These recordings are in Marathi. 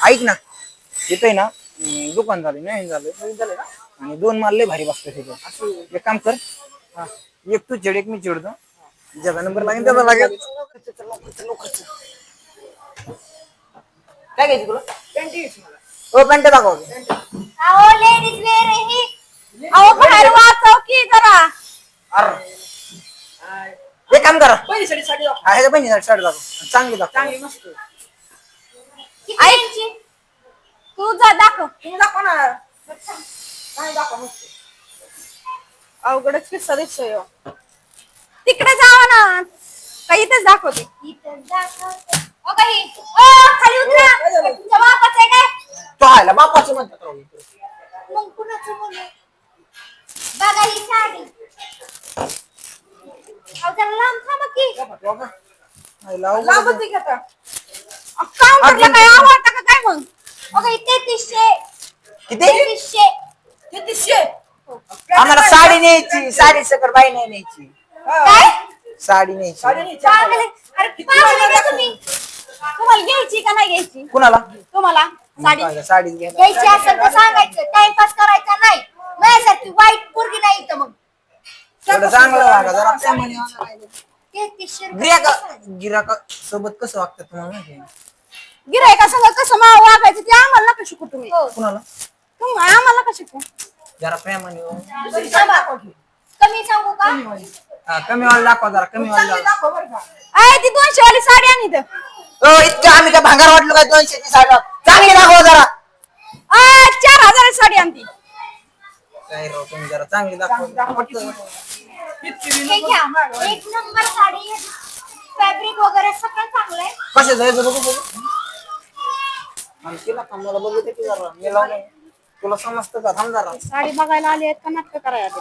ऐक ना येतोय ना दुकान झालं नाही झालं ना आणि दोन माल लय भारी बसतो तिथे एक काम कर एक तू चिड एक मी चिडतो ज्याचा नंबर लागेल त्याचा लागेल काय घ्यायची तुला हो पॅन्ट दाखव अहो लेडीज वेअर ही अहो बाहेर वाचव की जरा एक काम करा ह्याच्या बहिणीसाठी साडी दाखव चांगली दाखव मस्त ऐक तू जा दाखव तुम्ही दाखव ना काय दाखव मस्त अवघडच किस्सा दिसतोय तिकडे जावा ना काही इथेच दाखवते इथेच दाखवते ओ काही ओ खाली उतरा तुमच्या बापाचं आहे काय तो आला बापाचं म्हणतात मग कुणाचं बोलू बघा ही साडी अहो त्याला लांब थांबा की लांबच घेता काउंटरला काय आवडतं का काय मग बघा इथे 3300 किती 3300 आम्हाला साडी न्यायची साडी सकट बाई नाही न्यायची काय साडी न्यायची पागल आहे. अरे पागल आहे का तुम्ही तुम्हाला घ्यायची का नाही घ्यायची कुणाला तुम्हाला साडी साडी घ्या घ्यायची असेल तर सांगायचं टाइमपास करायचा नाही माझ्यासारखी वाईट पोरगी नाही इथं मग थोडं चांगलं वागा जरा त्यामुळे 3300 गिराका सोबत कसं वागतात तुम्हाला माहिती आहे? गिरायका संग कसं वागायचं ते आम्हाला नका शिकू तुम्ही कुणाला तुम्ही आम्हाला नका शिकू जरा प्रेमाने हो. कमी सांगू का हा, कमी वाला दाखवा जरा कमी वाला दाखवा अय ती 200 वाली साडी आणि इथं इतकं आम्ही काय भांगार वाटलो काय 200 ची साडी चांगली दाखवा जरा 4000 साडी आमची काय राव तुम्ही जरा चांगली दाखवा हे घ्या एक नंबर साडी फॅब्रिक वगैरे सगळं चांगलं आहे कसे जायचं बघू बघू आणि तिला थांबवायला बघू दे की जरा मी लावलं तुला समजतं का थांब जरा साडी बघायला आली आहेत का नाटक करायला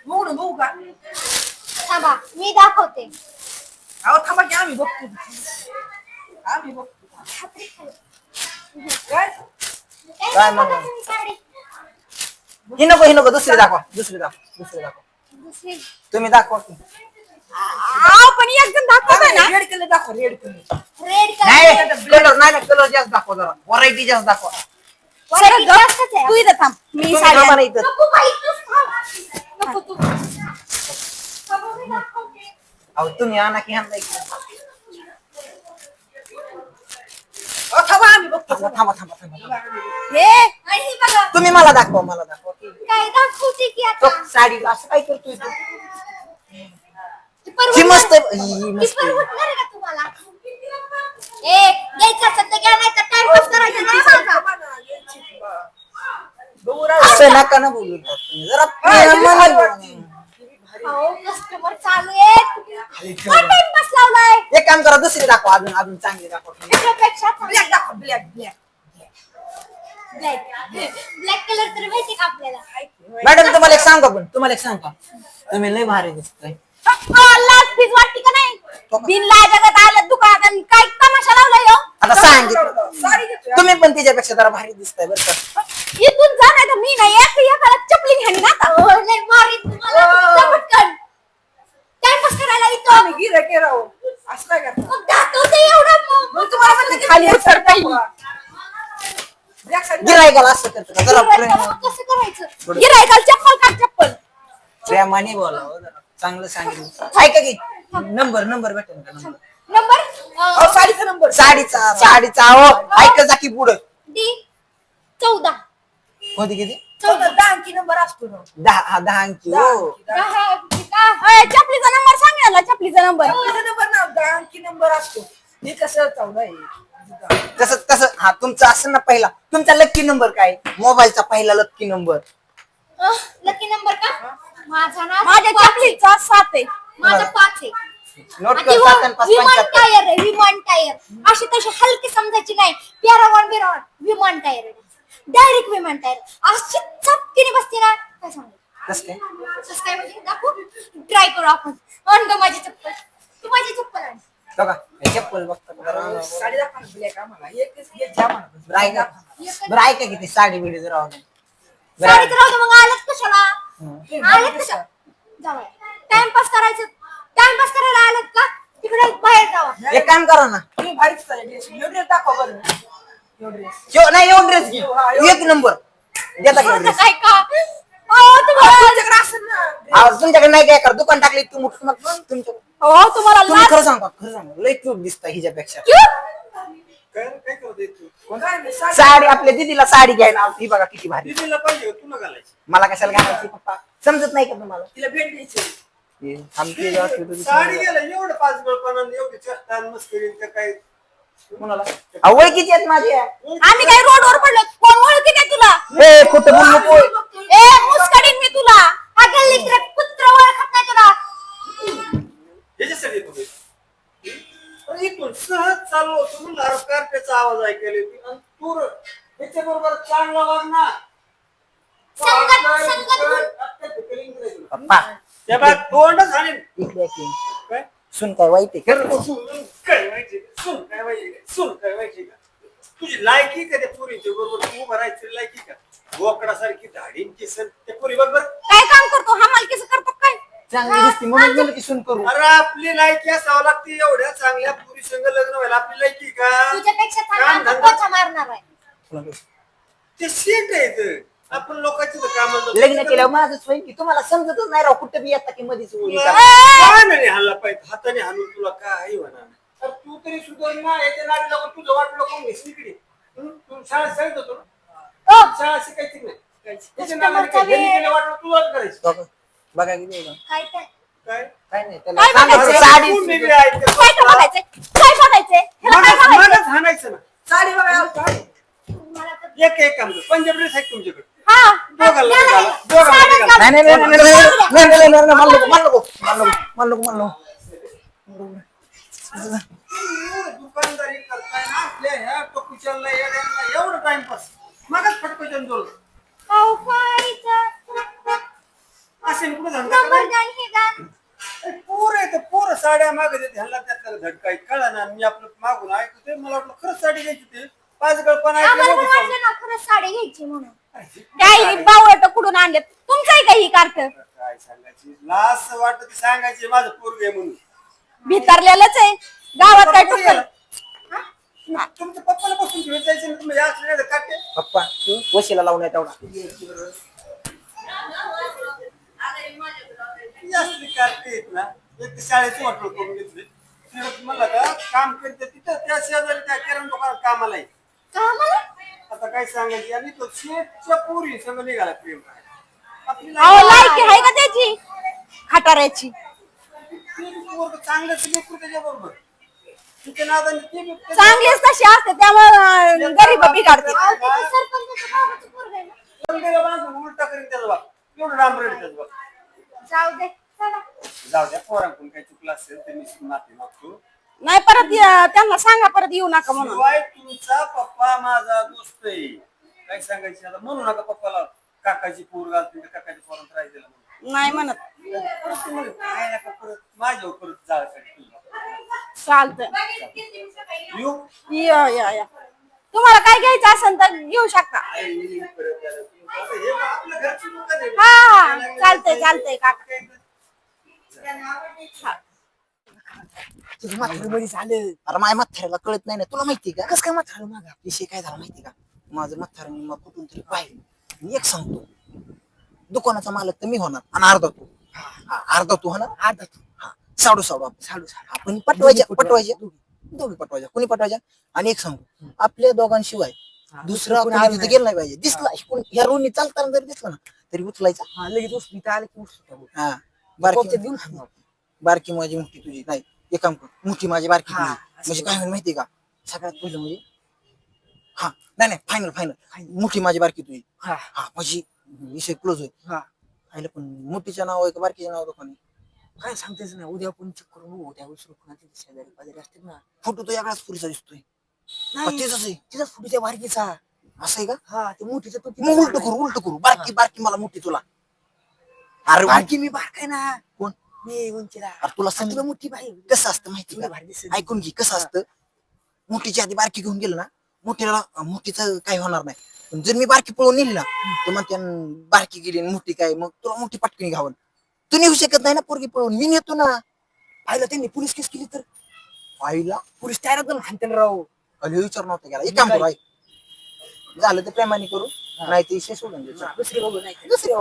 बघू का थांबा मी दाखवते अहो थांबा की आम्ही बघतो काय मग साडी ही नको दुसरी दाखवा दुसरी तुम्ही दाखवा की पण एकदम दाखवतोय ना रेड कलर दाखव रेड कलर रेड नाही कलर नाही कलर जास्त दाखवा जरा व्हरायटी जास्त दाखवा तू इथं थांब मी तुम्ही साडी थांबा ना इथं. नको बाई, तूच थांब. नको तू थांबा, मी दाखवते. अहो तुम्ही आणा की आणलाय की थांबा आम्ही बघतो थांबा हे आणि ही बघा तुम्ही मला दाखवा काय दाखवते की आता साडी असं काय करतोय तू ती परवडणार- ही मस्त आहे. ही ती मस्त आहे. परवडणार आहे का तुम्हाला घ्यायचं असेल तर घ्या नाही तर टाइमपास करायचा नाही माझा असं नका ना बोलू तुम्ही जरा प्रेमाने बोला. हो कस्टमर चालू आहे टाइमपास लावलाय एक काम करा दुसरी दाखवा अजून चांगली दाखवा त्याच्यापेक्षा ब्लॅक दाखव ब्लॅक ब्लॅक कलर तर माहिती का आपल्याला मॅडम तुम्हाला एक सांग का तुम्ही लय भारी दिसताय लाज फीज वाटते का नाही बिन लाजगत आलं दुकानात आणि काय तमाशा लावलाय हो आता सांगितलं तुम्ही पण तिच्यापेक्षा जरा भारी दिसताय बरं का इथून जा नाही तर मी नाही एकाला चपली घ्यानी ना आता नाही मारी तुम्हाला पटकन टाइमपास करायला इथं आम्ही गिऱ्हाईक आहे राव असं काय करता मग दाखवते एवढं मग तुम्हाला म्हणलं की खाली ब्लॅक दाखवा. ब्लॅक साडी गिरायकाला असं करतं का जरा कसं करायचं गिरायकाला चप्पल काढ चप्पल प्रेमाने बोला जरा चांगलं सांगितलं ऐका की नंबर भेटेल का नंबर अहो साडीचा नंबर साडीचा हो ऐका जा की पुढं डी 14 कोणती किती 10 अंकी नंबर असतो ना 10 अंकी हो चपलीचा नंबर सांग याला चपलीचा नंबर चौदाचा नंबर ना 10 अंकी नंबर असतो हे कसं 14 आहे तसं हा तुमचा असं ना पहिला तुमचा लक्की नंबर काय मोबाईलचा पहिला लक्की नंबर लकी नंबर का माझा ना माझ्या चपलीचा 7 आहे माझा 5 आहे नोट आणि कर 7 आणि 5 विमान 75 टायर आहे विमान टायर अशी तशी हलकी समजायची नाही पॅरागॉन बिरागॉन विमान टायर आहे डायरेक्ट विमान टायर अशी चपकीने बसते ना काय सांगू कसं काय म्हणजे दाखवू ट्राय करू आपण अंड माझी चप्पल तू माझी चप्पल आण बघा हे चप्पल बघता साडी दाखवा ब्लॅक आम्हाला एकच घे ज्या म्हणा बरं ऐका किती साडी बिडी जरा साडीत राहू दे मग आलंच कशाला आलेत कशा जाऊ टाइमपास करायचं टाइमपास करायला आलेत का तिकडे बाहेर जावा एक काम करा ना, तुम्ही भारीच ड्रेस ड्रेस दाखवा बरं ह्यो ड्रेस नाही एवढं ड्रेस घे, एक नंबर देता का ड्रेस? काय का तुम्हाला तुमच्याकडे असेल ना तुमच्याकडे नाही काय कर, दुकान टाकले तू मोठं मग तुमच्या तुम्हाला तुम्ही लाज- खरं सांगा लय क्यूट दिसता हिच्यापेक्षा. क्यों? काय करते तू काय नाही, साडी- साडी आपल्या दीदीला साडी घ्यायला आलती, बघा किती भारी. दिदीला पाहिजे तुला घालायची मला कशाला घालायची पप्पा, समजत नाही का तुम्हाला? तिला भेट द्यायची हे आमची जे असते तुझी साडी समजत. गेला एवढं पाच गळपणा एवढी चेष्टा मस्करी का काय कोणाला ओळखीची आहेत माझ्या. आम्ही काय रोडवर पडलो कोण ओळखी नाही तुला ए खोटं बोलू नको. ए मुस्कडीन मी तुला हा गल्ली कुत्र ओळखत नाही तुला ह्याच्यासाठी तुम्ही इथून सहज चाललो होतो म्हणलं अरे कारट्याचा आवाज ऐकायला येतो आणि तू त्याच्या बरोबर चांगला वागणार पप्पा त्या बाग तोंडच आणि इकडे की. काय सुन काय वाईट आहे का? सून काय व्हायचे सून काय व्हायचे सून काय व्हायचे का तुझी लायकी का त्या पोरीच्या बरोबर तू उभं राहायची लायकी का बोकडासारखी धाडीन केस त्या पोरी बरोबर काय काम करतो हा मालकीचं करतो काय चांगली दिसते म्हणून गेलो की सुन करू. अरे आपली लायकी असावं लागते एवढ्या चांगल्या पुरी संग लग्न व्हायला आपली लायकी का तुझ्यापेक्षा काम चांगला धंदा- पोचा मारणार आहे ते शेट आहे आपण लोकांची काम लग्न केल्यावर माझंच होईल की तुम्हाला समजतच नाही राव, कुठं बी येता की मध्येच उडी करा. हाणला पाहिजे हाताने हाणून तुला काही होणार नाही. तर तू तरी सुद्धा ना याच्या नाडी लागून तुझं वाटलं कोण घेशील इकडे तू शाळेत सांगत होतो ना शाळा शिकायची नाही त्याच्या नादाने काय घरी गेलं वाटलं तुलाच करायचं बघा बघा किती आहे का? काय काय काय काय नाही त्याला काय सांगायचं बघायचं? साडी तू वेगळी ऐकते. काय का बघायचंय काय बघायचंय ह्याला काय मगच- बघायचंय? मगच हाणायचं ना साडी बघा साडी मला तर- एक एक काम कर पंजाब ड्रेस आहे का तुमच्याकडे हा दोघांना द्या घाला, नाही. दोघांना साड्या घाला. नाही नाही नाही नाही, नाही, नाही, नाही, नाही, नाही, नाही, नाही, नको, मान नको, मान नको, मान नको, मान नको. एवढं दुकानदारी करताय ना आपल्या ह्या टोकुच्याला येड्यांना एवढं टाइमपास मगच फटकन जोर अहो, पायचं. असे कुठं धंदा नंबर करायचा? द्या आणि हे द्या. पोर आहे पोर साड्या मागत येते ह्याला त्यातला धडकाय कळा ना मी आपलं मागून ऐकतोय मला वाटलं खरंच साडी घ्यायची ते पाच गळपण आम्हाला पण ऐकलं वाटलं ना खरंच साडी घ्यायची म्हणून काही बावळट कुठून आणलेत तुमचं आहे का ही कार्ट काय सांगायची लास वाटत सांगायची माझं पोरग आहे म्हणून भितरलेलंच आहे गावात काय टुकल तुमच्या पप्पाला बसून घेऊन जायचं ना तुम्ही या असले काटे पप्पा वशीला लावून आहे तेवढा. असली काटे आहेत ना एक तर शाळेची वाटलं करून घेतली तिथं मला का काम करते तिथं त्या शेजारी त्या किराणा दुकानात कामाला आहे आता काय सांगायची आणि तो शेतच्या पोरी संग निघाला प्रेम करायला. आपली लायकी आहे का त्याची खटाऱ्याची चांगलं लेकरू त्याच्या बरोबर तिच्या नादाने ते बी- ते- चांगलीच तशी असते त्यामुळे गरीब बिघडते बंदेला बांधून उलटा करीन त्याचा बाप एवढं डांबरेड त्याचा बाप जाऊ दे चला. जाऊ द्या पोरांकडून काही चुकलं असेल तर मी माफी मागतो नाही परत त्यांना सांगा परत येऊ नका म्हणून शिवाय तुमचा पप्पा माझा दोस्त आहे काय सांगायचे आता म्हणू नका पप्पाला काकाची पोर घालते काकाची पोरांत राहिलेला म्हणून नाही म्हणत परत ते म्हणे, काय नका परत माझ्यावर परत जाळ काढ चालतंय येऊ या तुम्हाला काय घ्यायचं असेल तर घेऊ शकता आई, परत यायला. आता हे बघ, आपलं घरचं दुकान आहे. हा चालतंय काका तुझं म्हातारं बरी झालं. अरे माझ्या म्हाताऱ्याला कळत नाही ना, तुला माहिती का कसं काय म्हातारं मागा विषय काय झाला माहिती का? माझं म्हातारं मी मग कुठून तरी पाहिलं. मी एक सांगतो, दुकानाचा मालक तर मी होणार आणि अर्धा तू होणार अर्धा तू. हा साडू आपण पटवायच्या दोघी पटवायच्या कोणी पटवायच्या. आणि एक सांगतो, आपल्या दोघांशिवाय दुसरा कोणी तिथं गेला नाही पाहिजे. दिसला ह्या रोडनी चालताना जरी दिसला ना तरी उचलायचा लगेच हा बारकी माझी मोठी तुझी नाही एक काम कर, मोठी माझी बारकी तुझी. म्हणजे काय होईल माहिती का, सगळ्यात पहिलं म्हणजे हा नाही फायनल मोठी माझी बारकी तुझी. हा म्हणजे विषय क्लोज होईल. आईला पण मोठीच्या नाव आहे का बारकीच्या नाव दोघांनी काय सांगतेच ना उद्या आपण चेक करून उद्या शेजारी पाजारी असते ना फोटो तो यागळाच पुरीचा दिसतोय. नाही तेच आहे तिचा फुटी त्या बारकीचा असं आहे का? हा ते मोठीचा तो मग उलट करू बारकी मला मोठी तुला. अरे बारकी मी बारकाय ना कोण? मी उंचीला अरे तुला सांग तुला मोठी बाई कसं असतं माहिती तुला का? भारी दिसेल. ऐकून घे कसं असतं, मोठीच्या आधी बारकी घेऊन गेलं ना मोठीचं काही होणार नाही. पण जर मी बारकी पळून नेली ना तर मग त्या बारकी गेली आणि मोठी काय, मग तुला मोठी पटकन घावन. तू नेऊ शकत नाही ना पोरगी पळून, मी नेतो ना. पाहिलं त्यांनी पोलीस केस केली तर आईला पुरुष टायरातून हाणते राव. अरे विचार नव्हता गेला एक काम करू ऐक. झालं तर प्रेमाने करू नाही ते विषय सोडून देऊ दुसरी बघू नाही दुसरी